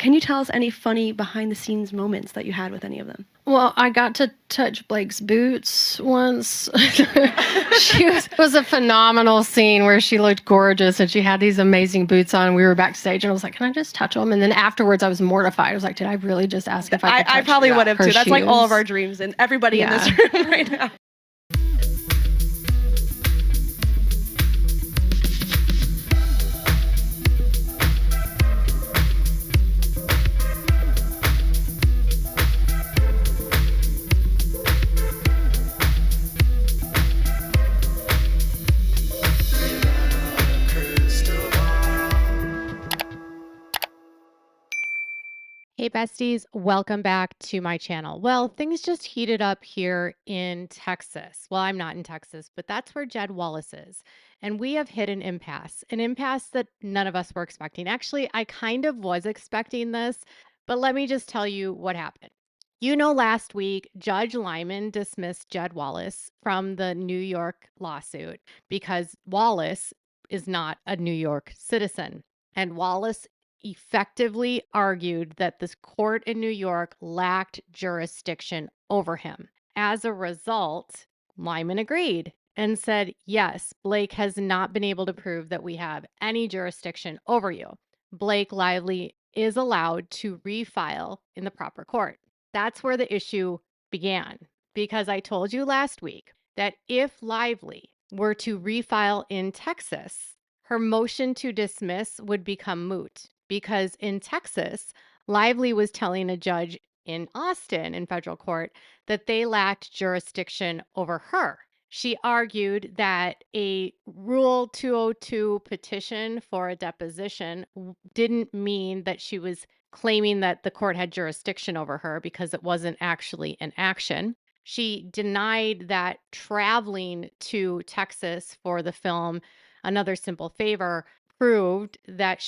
Can you tell us any funny behind-the-scenes moments that you had with any of them? Well, I got to touch Blake's boots once. It was a phenomenal scene where she looked gorgeous and she had these amazing boots on. We were backstage and I was like, can I just touch them? And then afterwards I was mortified. I was like, did I really just ask if I could touch I probably would have her too. That's like all of shoes? our dreams and everybody in this Yeah. room right now. Hey besties, welcome back to my channel. Well, things just heated up here in Texas. Well, I'm not in Texas, but that's where Jed Wallace is. And we have hit an impasse that none of us were expecting. Actually, I kind of was expecting this, but let me just tell you what happened. You know, last week, Judge Lyman dismissed Jed Wallace from the New York lawsuit because Wallace is not a New York citizen. And Wallace effectively argued that this court in New York lacked jurisdiction over him. As a result, Lyman agreed and said, yes, Blake has not been able to prove that we have any jurisdiction over you. Blake Lively is allowed to refile in the proper court. That's where the issue began, because I told you last week that if Lively were to refile in Texas, her motion to dismiss would become moot, because in Texas, Lively was telling a judge in Austin in federal court that they lacked jurisdiction over her. She argued that a Rule 202 petition for a deposition didn't mean that she was claiming that the court had jurisdiction over her because it wasn't actually an action. She denied that traveling to Texas for the film Another Simple Favor proved that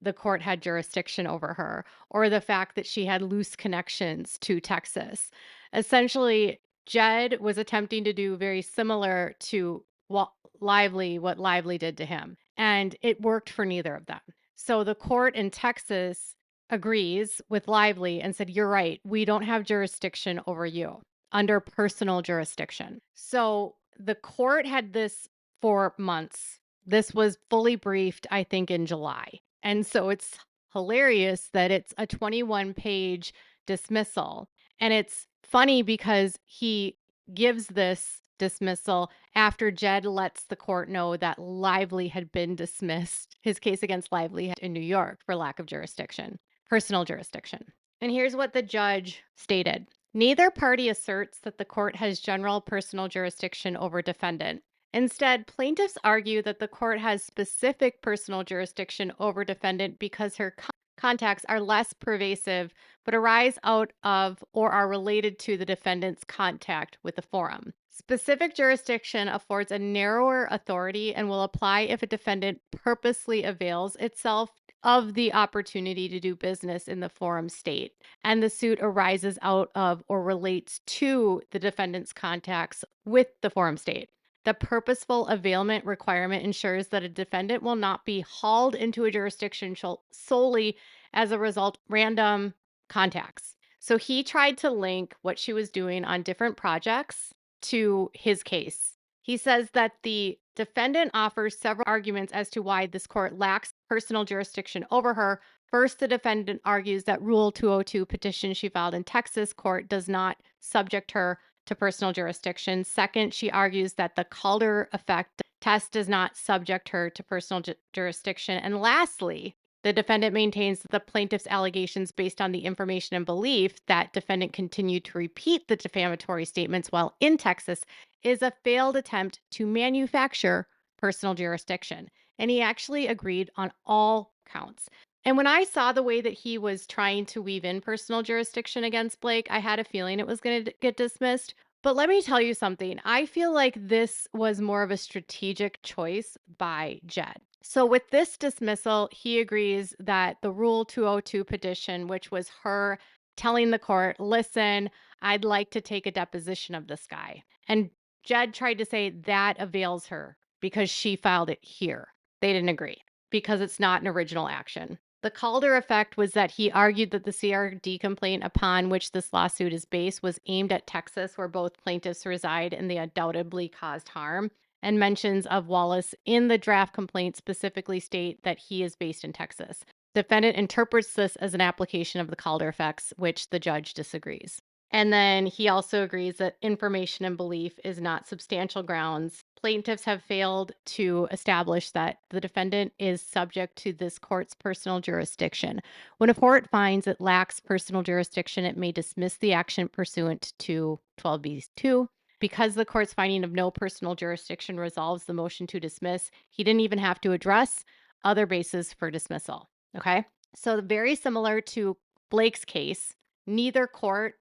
the court had jurisdiction over her, or the fact that she had loose connections to Texas. Essentially, Jed was attempting to do very similar to what Lively did to him, and it worked for neither of them. So the court in Texas agrees with Lively and said, you're right, we don't have jurisdiction over you under personal jurisdiction. So the court had this for months. This was fully briefed, I think, in July. And so it's hilarious that it's a 21-page dismissal. And it's funny because he gives this dismissal after Jed lets the court know that Lively had been dismissed, his case against Lively in New York for lack of jurisdiction, personal jurisdiction. And here's what the judge stated. Neither party asserts that the court has general personal jurisdiction over defendant. Instead, plaintiffs argue that the court has specific personal jurisdiction over defendant because her contacts are less pervasive, but arise out of or are related to the defendant's contact with the forum. Specific jurisdiction affords a narrower authority and will apply if a defendant purposely avails itself of the opportunity to do business in the forum state, and the suit arises out of or relates to the defendant's contacts with the forum state. The purposeful availment requirement ensures that a defendant will not be hauled into a jurisdiction solely as a result of random contacts. So he tried to link what she was doing on different projects to his case. He says that the defendant offers several arguments as to why this court lacks personal jurisdiction over her. First, the defendant argues that Rule 202 petition she filed in Texas court does not subject her to personal jurisdiction. Second, she argues that the Calder effect test does not subject her to personal jurisdiction. And lastly, the defendant maintains that the plaintiff's allegations based on the information and belief that defendant continued to repeat the defamatory statements while in Texas is a failed attempt to manufacture personal jurisdiction. And he actually agreed on all counts. And when I saw the way that he was trying to weave in personal jurisdiction against Blake, I had a feeling it was going to get dismissed. But let me tell you something. I feel like this was more of a strategic choice by Jed. So with this dismissal, he agrees that the Rule 202 petition, which was her telling the court, listen, I'd like to take a deposition of this guy. And Jed tried to say that avails her because she filed it here. They didn't agree because it's not an original action. The Calder effect was that he argued that the CRD complaint upon which this lawsuit is based was aimed at Texas, where both plaintiffs reside, and they undoubtedly caused harm. And mentions of Wallace in the draft complaint specifically state that he is based in Texas. Defendant interprets this as an application of the Calder effects, which the judge disagrees. And then he also agrees that information and belief is not substantial grounds. Plaintiffs have failed to establish that the defendant is subject to this court's personal jurisdiction. When a court finds it lacks personal jurisdiction, it may dismiss the action pursuant to 12b2. Because the court's finding of no personal jurisdiction resolves the motion to dismiss, he didn't even have to address other bases for dismissal. Okay? So, very similar to Blake's case, neither court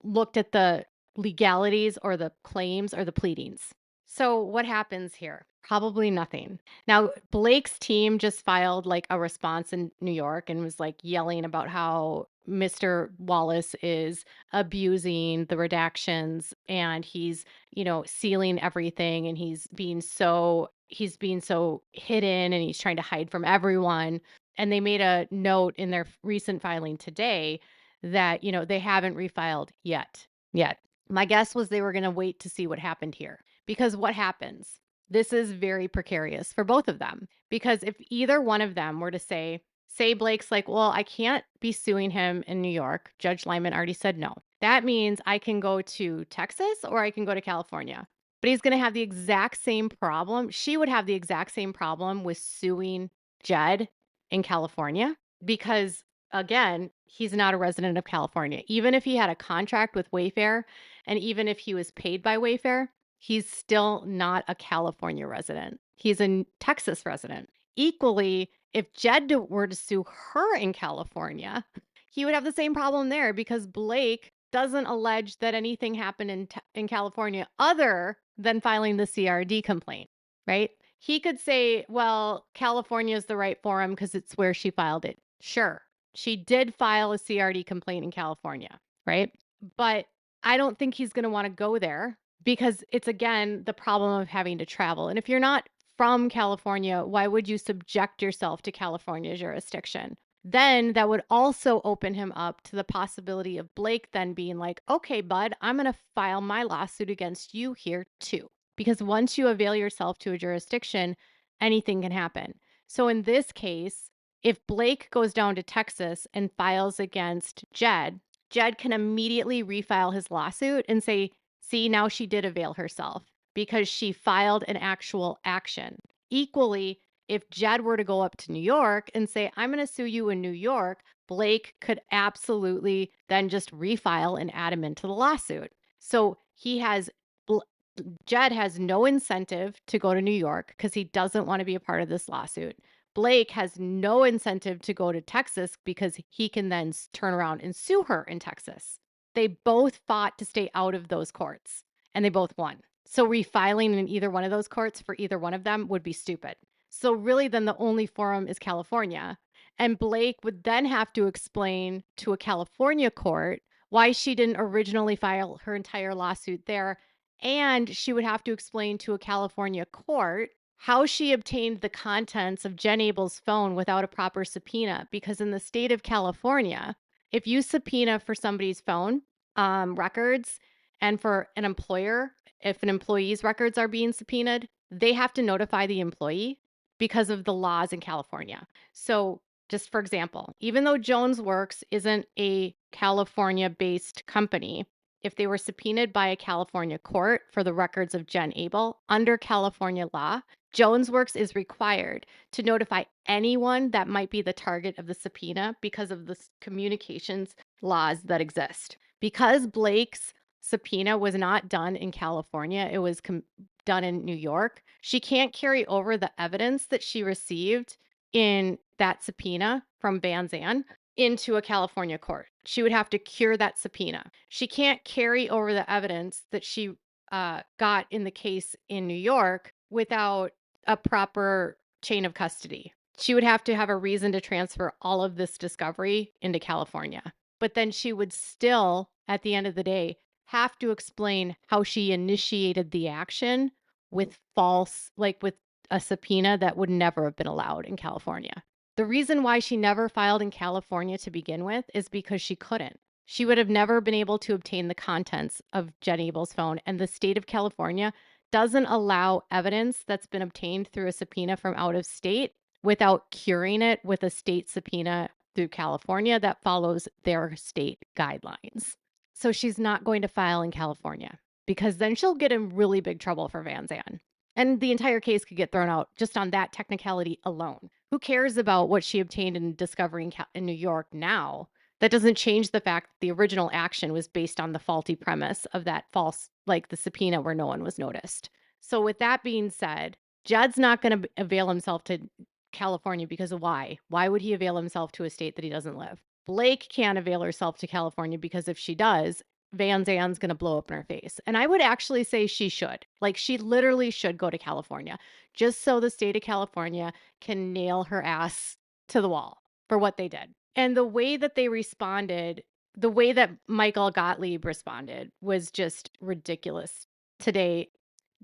looked at the legalities or the claims or the pleadings. So what happens here? Probably nothing. Now, Blake's team just filed like a response in New York and was like yelling about how Mr. Wallace is abusing the redactions and he's, sealing everything and he's being so hidden and he's trying to hide from everyone. And they made a note in their recent filing today that, they haven't refiled yet. My guess was they were going to wait to see what happened here. Because what happens? This is very precarious for both of them. Because if either one of them were to say Blake's like, well, I can't be suing him in New York. Judge Lyman already said no. That means I can go to Texas or I can go to California. But he's going to have the exact same problem. She would have the exact same problem with suing Jed in California because, again, he's not a resident of California. Even if he had a contract with Wayfair and even if he was paid by Wayfair, he's still not a California resident. He's a Texas resident. Equally, if Jed were to sue her in California, he would have the same problem there because Blake doesn't allege that anything happened in California other than filing the CRD complaint, right? He could say, well, California is the right forum because it's where she filed it. Sure, she did file a CRD complaint in California, right? But I don't think he's going to want to go there because it's, again, the problem of having to travel. And if you're not from California, why would you subject yourself to California jurisdiction? Then that would also open him up to the possibility of Blake then being like, okay, bud, I'm going to file my lawsuit against you here too. Because once you avail yourself to a jurisdiction, anything can happen. So in this case, if Blake goes down to Texas and files against Jed, Jed can immediately refile his lawsuit and say, see, now she did avail herself because she filed an actual action. Equally, if Jed were to go up to New York and say, I'm going to sue you in New York, Blake could absolutely then just refile and add him into the lawsuit. So Jed has no incentive to go to New York because he doesn't want to be a part of this lawsuit. Blake has no incentive to go to Texas because he can then turn around and sue her in Texas. They both fought to stay out of those courts and they both won. So refiling in either one of those courts for either one of them would be stupid. So really then the only forum is California. And Blake would then have to explain to a California court why she didn't originally file her entire lawsuit there. And she would have to explain to a California court how she obtained the contents of Jen Abel's phone without a proper subpoena. Because in the state of California, if you subpoena for somebody's phone records and for an employer, if an employee's records are being subpoenaed, they have to notify the employee because of the laws in California. So just for example, even though Jones Works isn't a California-based company, if they were subpoenaed by a California court for the records of Jen Abel under California law, Jones Works is required to notify anyone that might be the target of the subpoena because of the communications laws that exist. Because Blake's subpoena was not done in California, it was done in New York, she can't carry over the evidence that she received in that subpoena from Van Zandt into a California court. She would have to cure that subpoena. She can't carry over the evidence that she got in the case in New York without a proper chain of custody. She would have to have a reason to transfer all of this discovery into California. But then she would still, at the end of the day, have to explain how she initiated the action with with a subpoena that would never have been allowed in California. The reason why she never filed in California to begin with is because she couldn't. She would have never been able to obtain the contents of Jen Abel's phone, and the state of California doesn't allow evidence that's been obtained through a subpoena from out of state without curing it with a state subpoena through California that follows their state guidelines. So she's not going to file in California because then she'll get in really big trouble for Van Zandt. And the entire case could get thrown out just on that technicality alone. Who cares about what she obtained in discovery in New York now? That doesn't change the fact that the original action was based on the faulty premise of that false, like the subpoena where no one was noticed. So, with that being said, Jed's not going to avail himself to California because of why? Why would he avail himself to a state that he doesn't live? Blake can't avail herself to California because if she does, Van Zandt's going to blow up in her face. And I would actually say she should. Like, she literally should go to California just so the state of California can nail her ass to the wall for what they did. And the way that they responded, the way that Michael Gottlieb responded was just ridiculous today.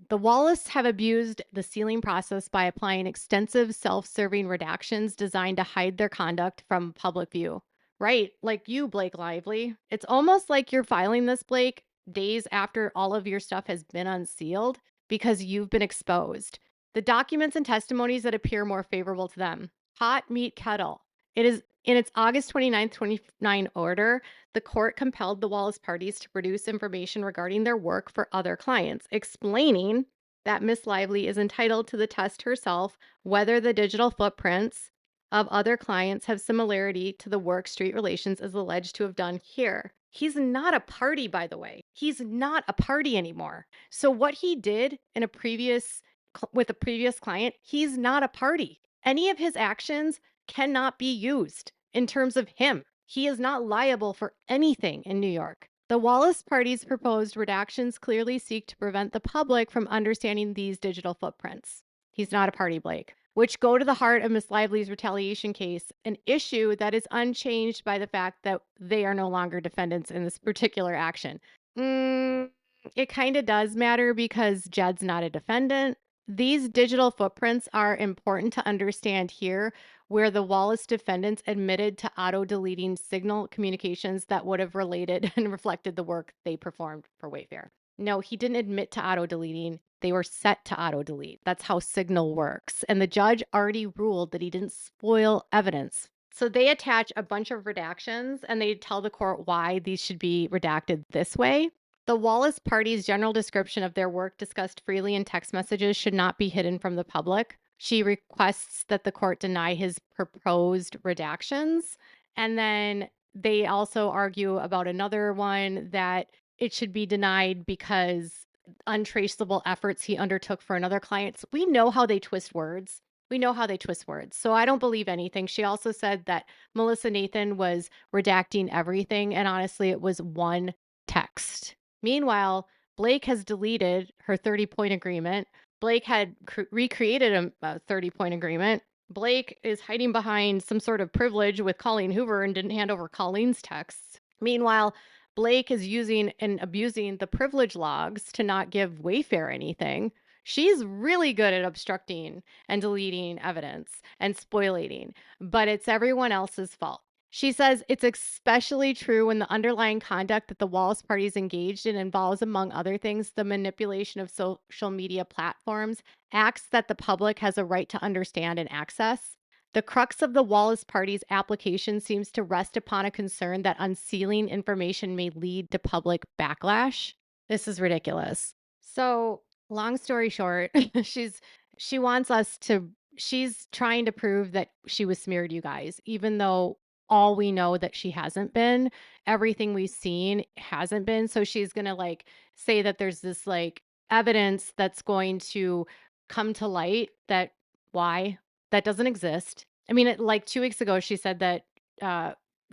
The Wallace have abused the sealing process by applying extensive self-serving redactions designed to hide their conduct from public view. Right, like you, Blake Lively. It's almost like you're filing this, Blake, days after all of your stuff has been unsealed because you've been exposed. The documents and testimonies that appear more favorable to them. Hot meat kettle. It is in its August 29th, 29 order, the court compelled the Wallace parties to produce information regarding their work for other clients, explaining that Miss Lively is entitled to the test herself whether the digital footprints of other clients have similarity to the work Street Relations is alleged to have done here. He's not a party, by the way. He's not a party anymore. So what he did in a previous with a previous client, he's not a party. Any of his actions cannot be used in terms of him. He is not liable for anything in New York. The Wallace party's proposed redactions clearly seek to prevent the public from understanding these digital footprints. He's not a party, Blake, which go to the heart of Miss Lively's retaliation case, an issue that is unchanged by the fact that they are no longer defendants in this particular action. It kind of does matter because Jed's not a defendant. These digital footprints are important to understand here, where the Wallace defendants admitted to auto-deleting signal communications that would have related and reflected the work they performed for Wayfair. No, he didn't admit to auto-deleting. They were set to auto-delete. That's how Signal works. And the judge already ruled that he didn't spoil evidence. So they attach a bunch of redactions and they tell the court why these should be redacted this way. The Wallace party's general description of their work discussed freely in text messages should not be hidden from the public. She requests that the court deny his proposed redactions. And then they also argue about another one that it should be denied because untraceable efforts he undertook for another client. So we know how they twist words. We know how they twist words. So I don't believe anything. She also said that Melissa Nathan was redacting everything. And honestly, it was one text. Meanwhile, Blake has deleted her 30-point agreement. Blake had recreated a 30-point agreement. Blake is hiding behind some sort of privilege with Colleen Hoover and didn't hand over Colleen's texts. Meanwhile, Blake is using and abusing the privilege logs to not give Wayfair anything. She's really good at obstructing and deleting evidence and spoilating, but it's everyone else's fault. She says it's especially true when the underlying conduct that the Wallace parties engaged in involves, among other things, the manipulation of social media platforms, acts that the public has a right to understand and access. The crux of the Wallace party's application seems to rest upon a concern that unsealing information may lead to public backlash. This is ridiculous. So, long story short, she wants us to she's trying to prove that she was smeared, you guys, even though all we know that she hasn't been. Everything we've seen hasn't been. So she's going to like say that there's this like evidence that's going to come to light that why that doesn't exist. I mean, like 2 weeks ago, she said that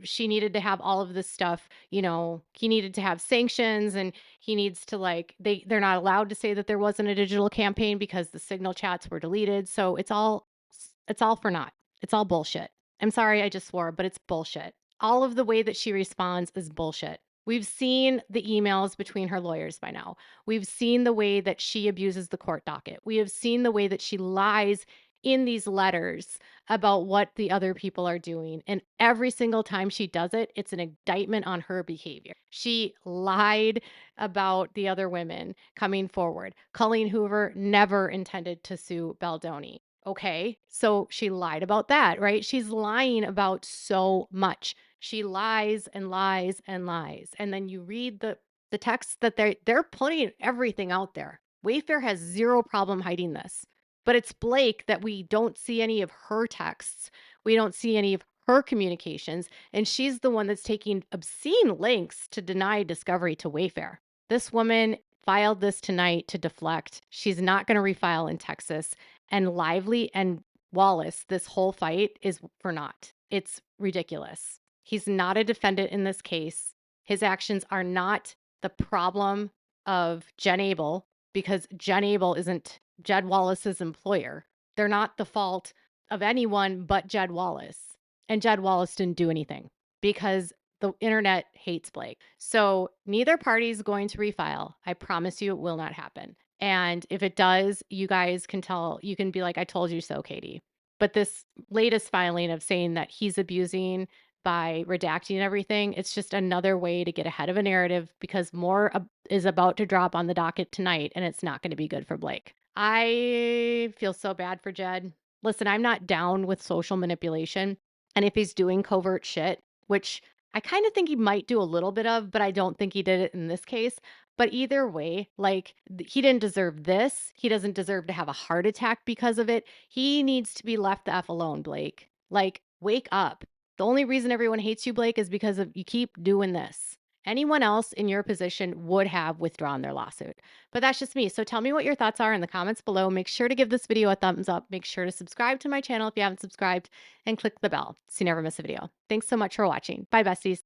she needed to have all of this stuff. You know, he needed to have sanctions, and he needs to like they're not allowed to say that there wasn't a digital campaign because the signal chats were deleted. So it's all for naught. It's all bullshit. I'm sorry, I just swore, but it's bullshit. All of the way that she responds is bullshit. We've seen the emails between her lawyers by now. We've seen the way that she abuses the court docket. We have seen the way that she lies in these letters about what the other people are doing. And every single time she does it, it's an indictment on her behavior. She lied about the other women coming forward. Colleen Hoover never intended to sue Baldoni. Okay, so she lied about that, right? She's lying about so much. She lies and lies and lies. And then you read the text that they're putting everything out there. Wayfair has zero problem hiding this. But it's Blake that we don't see any of her texts. We don't see any of her communications. And she's the one that's taking obscene lengths to deny discovery to Wayfair. This woman filed this tonight to deflect. She's not going to refile in Texas. And Lively and Wallace, this whole fight is for naught. It's ridiculous. He's not a defendant in this case. His actions are not the problem of Jen Abel because Jen Abel isn't Jed Wallace's employer. They're not the fault of anyone but Jed Wallace. And Jed Wallace didn't do anything because the internet hates Blake. So neither party is going to refile. I promise you it will not happen. And if it does, you guys can tell, you can be like, I told you so, Katie. But this latest filing of saying that he's abusing by redacting everything, it's just another way to get ahead of a narrative because more is about to drop on the docket tonight and it's not going to be good for Blake. I feel so bad for Jed. Listen, I'm not down with social manipulation. And if he's doing covert shit, which I kind of think he might do a little bit of, but I don't think he did it in this case. But either way, like he didn't deserve this. He doesn't deserve to have a heart attack because of it. He needs to be left the F alone, Blake. Like, wake up. The only reason everyone hates you, Blake, is because of you keep doing this. Anyone else in your position would have withdrawn their lawsuit. But that's just me. So tell me what your thoughts are in the comments below. Make sure to give this video a thumbs up. Make sure to subscribe to my channel if you haven't subscribed and click the bell so you never miss a video. Thanks so much for watching. Bye, besties.